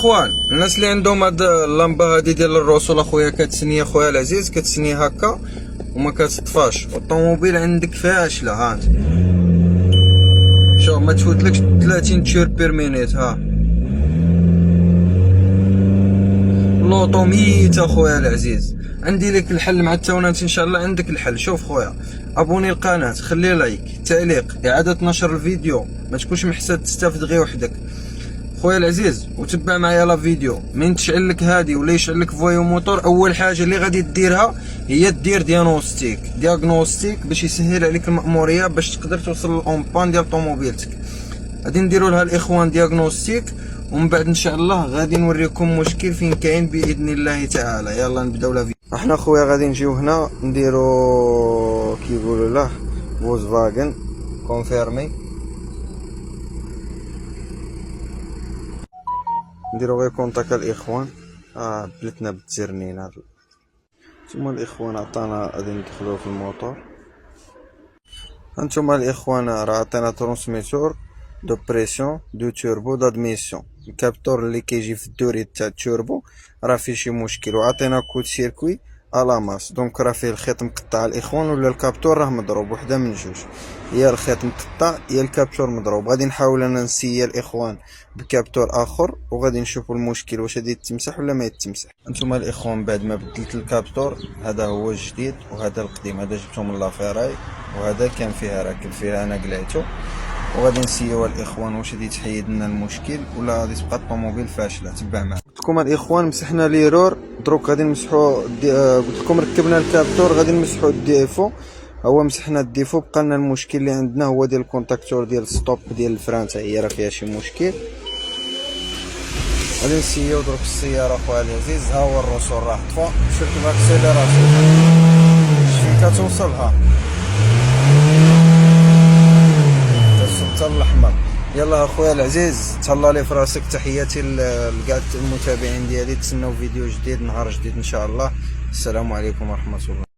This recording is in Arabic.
الاخوان الناس اللي عندهم هاد اللمبه هادي ديال الرسول اخويا كتسني اخويا العزيز، كتسني هكا وما كتطفاش، والطوموبيل عندك فاشله. ها انت شوف ما تفوتلكش 30 تشير بير مينيت. ها لوطو ميت اخويا العزيز. عندي لك الحل مع التونات ان شاء الله. عندك الحل. شوف خويا، ابوني القناه، خلي لايك، تعليق، اعاده نشر الفيديو، ما تكونش محتاج تستافد غير وحدك خويا العزيز، وتبع معايا لا فيديو. من تشعل لك هادي ولا يشعل لك فويو موتور، اول حاجه اللي غادي ديرها هي دير دياغنوستيك باش يسهل عليك المأموريه باش تقدر توصل للأومبان ديال طوموبيلتك. غادي نديروا لها الاخوان دياغنوستيك، ومن بعد ان شاء الله غادي نوريكم مشكل فين كاين باذن الله تعالى. يلا نبداو لا فيديو. احنا خويا غادي نجيو هنا نديرو كيقولوا له فولكسفاغن كونفيرمي، نديرو غير كونتاك الاخوان. بلتنا بالترنين هذا. ثم الاخوان عطانا غادي ندخلو في الموتور. هانتوما الاخوان راه عطينا ترونسميتور دو بريسيون دو توربو دادميسيون. الكابتور اللي كيجي في الدوري تاع التوربو راه فيه شي مشكل، وعطينا كود سيركوي الاماس. دونك راه فيه الخيط مقطع الاخوان، ولا الكابتور راه مضروب، وحده من جوج، يا الخيط مقطع يا الكابتور مضروب. غادي نحاول انا نسيي الاخوان بكابتور اخر، وغادي نشوفوا المشكل واش غادي يتمسح ولا ما يتمسح. انتما الاخوان بعد ما بدلت الكابتور، هذا هو الجديد وهذا القديم، هذا جبته من لافيراي وهذا كان فيها راكب فيها، انا قلعته. وغادي نسيو الاخوان واش غادي تحيد لنا المشكل ولا غادي تبقى الطوموبيل فاشله. تبع معنا. قلت لكم الاخوان مسحنا ليرور، دروك غادي نمسحوا قلت لكم ركبنا الكابتور، غادي نمسحوا الديفو. هو مسحنا الديفو، بقى لنا المشكل اللي عندنا هو ديال الكونتاكتور ديال الستوب ديال الفران، حتى هي راه فيها شي مشكل. غادي نسيو دروك السياره خويا العزيز. ها هو الرسول راه طفى، شوف الاكسيليراسيون فين كتوصلها حتى الاحمر. يلا اخويا العزيز، تهلا لي فراسك. تحياتي لكاع المتابعين ديالي، تسناو فيديو جديد نهار جديد ان شاء الله. السلام عليكم ورحمه الله.